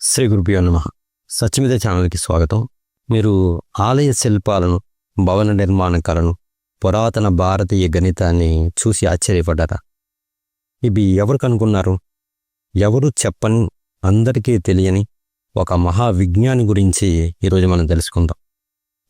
శ్రీ గురుభ్యో నమః. సత్యమిదే ఛానల్కి స్వాగతం. మీరు ఆలయ శిల్పాలను, భవన నిర్మాణ కళను, పురాతన భారతీయ గణితాన్ని చూసి ఆశ్చర్యపడ్డారా? ఇవి ఎవరు కనుగొన్నారు? ఎవరు చెప్పని, అందరికీ తెలియని ఒక మహా విజ్ఞాని గురించి ఈరోజు మనం తెలుసుకుందాం.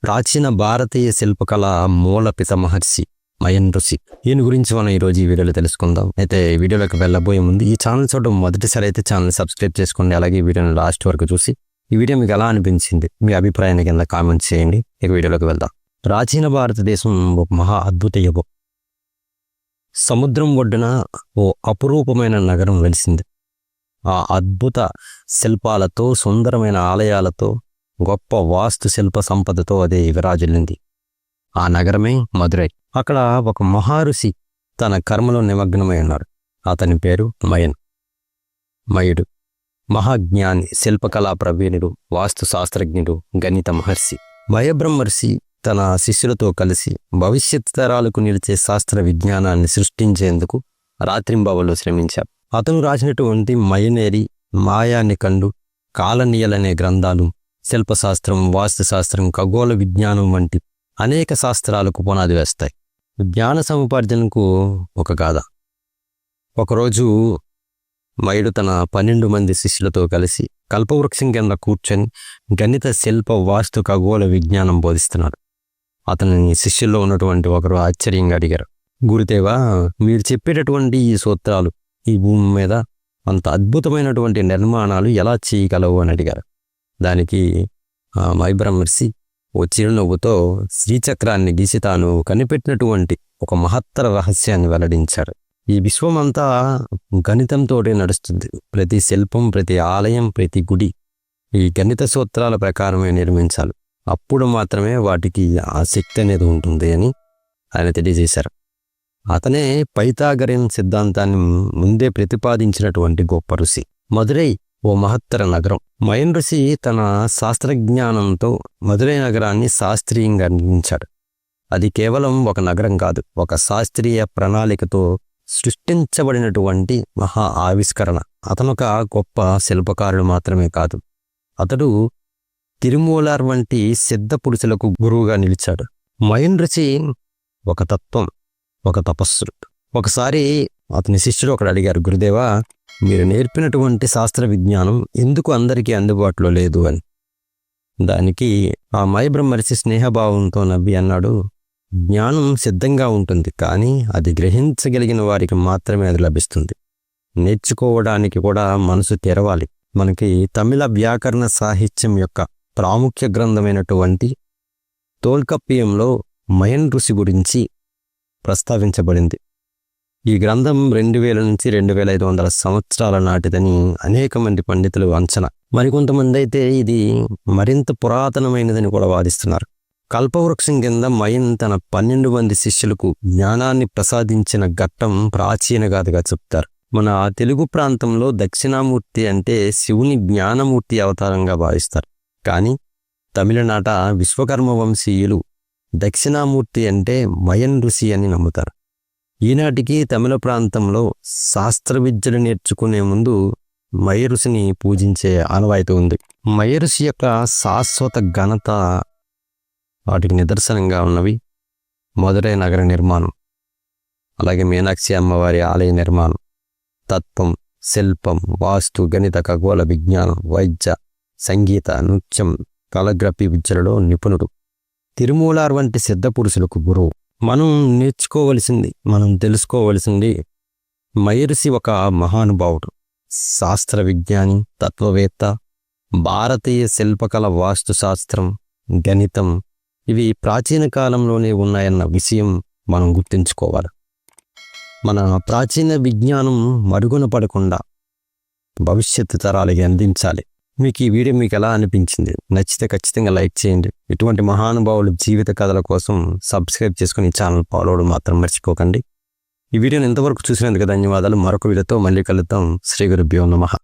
ప్రాచీన భారతీయ శిల్పకళ మూల పితామహర్షి మయన్ ఋషి. ఈయన గురించి మనం ఈరోజు ఈ వీడియోలో తెలుసుకుందాం. అయితే ఈ వీడియోలోకి వెళ్ళబోయే ముందు ఈ ఛానల్ చూడడం మొదటిసారి అయితే ఛానల్ సబ్స్క్రైబ్ చేసుకోండి. అలాగే ఈ వీడియోని లాస్ట్ వరకు చూసి ఈ వీడియో మీకు ఎలా అనిపించింది మీ అభిప్రాయాన్ని కింద కామెంట్ చేయండి. ఇక వీడియోలోకి వెళ్దాం. ప్రాచీన భారతదేశం ఒక మహా అద్భుత యుగం. సముద్రం ఒడ్డున ఓ అపురూపమైన నగరం వెలిసింది. ఆ అద్భుత శిల్పాలతో, సుందరమైన ఆలయాలతో, గొప్ప వాస్తు శిల్ప సంపదతో అది విరాజిల్లింది. ఆ నగరమే మదురై. అక్కడ ఒక మహర్షి తన కర్మలో నిమగ్నమై ఉన్నాడు. అతని పేరు మయుడు. మహాజ్ఞాని, శిల్పకళా ప్రవీణుడు, వాస్తు శాస్త్రజ్ఞుడు, గణిత మహర్షి. మయబ్రహ్మర్షి తన శిష్యులతో కలిసి భవిష్యత్ తరాలకు నిలిచే శాస్త్ర విజ్ఞానాన్ని సృష్టించేందుకు రాత్రింబవళ్ళు శ్రమించారు. అతను రాసినటువంటి మయనేరి, మాయానికండు, కాలనీయలనే గ్రంథాలు శిల్పశాస్త్రం, వాస్తుశాస్త్రం, ఖగోళ విజ్ఞానం వంటి అనేక శాస్త్రాలకు పునాది వేస్తాయి. జ్ఞాన సముపార్జనకు ఒక గాథ. ఒకరోజు మయుడు తన 12 మంది శిష్యులతో కలిసి కల్పవృక్షం కింద కూర్చొని గణిత, శిల్ప, వాస్తు, ఖగోళ విజ్ఞానం బోధిస్తున్నాడు. అతని శిష్యుల్లో ఉన్నటువంటి ఒకరు ఆశ్చర్యంగా అడిగారు, గురుదేవా, మీరు చెప్పేటటువంటి ఈ సూత్రాలు ఈ భూమి మీద అంత అద్భుతమైనటువంటి నిర్మాణాలు ఎలా చేయగలవు అని అడిగారు. దానికి మయబ్రహ్మర్షి ఓ చిరునవ్వుతో శ్రీచక్రాన్ని గీసి తాను కనిపెట్టినటువంటి ఒక మహత్తర రహస్యాన్ని వెల్లడించాడు. ఈ విశ్వమంతా గణితంతోటే నడుస్తుంది. ప్రతి శిల్పం, ప్రతి ఆలయం, ప్రతి గుడి ఈ గణిత సూత్రాల ప్రకారమే నిర్మించాలి. అప్పుడు మాత్రమే వాటికి ఆ శక్తి అనేది ఉంటుంది అని ఆయన తెలియజేశారు. అతనే పైథాగరన్ సిద్ధాంతాన్ని ముందే ప్రతిపాదించినటువంటి గొప్ప ఋషి. మదురై ఓ మహత్తర నగరం. మయన్ ఋషి తన శాస్త్రజ్ఞానంతో మదురై నగరాన్ని శాస్త్రీయంగా నిర్మించాడు. అది కేవలం ఒక నగరం కాదు, ఒక శాస్త్రీయ ప్రణాళికతో సృష్టించబడినటువంటి మహా ఆవిష్కరణ. అతనొక గొప్ప శిల్పకారుడు మాత్రమే కాదు, అతడు తిరుమూలార్ వంటి సిద్ధ పురుషులకు గురువుగా నిలిచాడు. మయన్ ఋషి ఒక తత్వం, ఒక తపస్సుడు. ఒకసారి అతని శిష్యుడు ఒకడు అడిగారు, గురుదేవా, మీరు నేర్పినటువంటి శాస్త్ర విజ్ఞానం ఎందుకు అందరికీ అందుబాటులో లేదు అని. దానికి ఆ మయబ్రహ్మర్షి స్నేహభావంతో నవ్వి అన్నాడు, జ్ఞానం సిద్ధంగా ఉంటుంది, కానీ అది గ్రహించగలిగిన వారికి మాత్రమే అది లభిస్తుంది. నేర్చుకోవడానికి కూడా మనసు తెరవాలి. మనకి తమిళ వ్యాకరణ సాహిత్యం యొక్క ప్రాముఖ్య గ్రంథమైనటువంటి తోల్కప్పియంలో మయన్ ఋషి గురించి ప్రస్తావించబడింది. ఈ గ్రంథం 2000 నుంచి 2500 సంవత్సరాల నాటిదని అనేక మంది పండితులు అంచనా. మరికొంతమంది అయితే ఇది మరింత పురాతనమైనదని కూడా వాదిస్తున్నారు. కల్పవృక్షం కింద మయన్ తన 12 మంది శిష్యులకు జ్ఞానాన్ని ప్రసాదించిన ఘట్టం ప్రాచీన గాథగా చెప్తారు. మన తెలుగు ప్రాంతంలో దక్షిణామూర్తి అంటే శివుని జ్ఞానమూర్తి అవతారంగా భావిస్తారు. కానీ తమిళనాట విశ్వకర్మ వంశీయులు దక్షిణామూర్తి అంటే మయన్ ఋషి అని నమ్ముతారు. ఈనాటికి తమిళ ప్రాంతంలో శాస్త్ర విద్యలు నేర్చుకునే ముందు మయ ఋషిని పూజించే ఆనవాయితీ ఉంది. మయ ఋషి యొక్క శాశ్వత ఘనత వాటికి నిదర్శనంగా ఉన్నవి మదురై నగర నిర్మాణం, అలాగే మీనాక్షి అమ్మవారి ఆలయ నిర్మాణం, తత్వం, శిల్పం, వాస్తు, గణిత, ఖగోళ విజ్ఞానం, వైద్య, సంగీత, నృత్యం, కాలగ్రఫీ విద్యలలో నిపుణుడు. తిరుమూలార్ వంటి సిద్ధ పురుషులకు గురువు. మనం నేర్చుకోవలసింది, మనం తెలుసుకోవలసింది, మయర్షి ఒక మహానుభావుడు, శాస్త్ర విజ్ఞాని, తత్వవేత్త. భారతీయ శిల్పకళ, వాస్తుశాస్త్రం, గణితం ఇవి ప్రాచీన కాలంలోనే ఉన్నాయన్న విషయం మనం గుర్తుంచుకోవాలి. మన ప్రాచీన విజ్ఞానం మరుగున పడకుండా భవిష్యత్తు తరాలకి అందించాలి. మీకు ఈ వీడియో మీకు ఎలా అనిపించింది? నచ్చితే ఖచ్చితంగా లైక్ చేయండి. ఇటువంటి మహానుభావుల జీవిత కథల కోసం సబ్స్క్రైబ్ చేసుకుని ఈ ఛానల్ ఫాలో అవ్వడం మాత్రం మర్చిపోకండి. ఈ వీడియోని ఇంతవరకు చూసినందుకు ధన్యవాదాలు. మరొక వీడియోతో మళ్ళీ కలుద్దాం. శ్రీ గురుభ్యో నమః.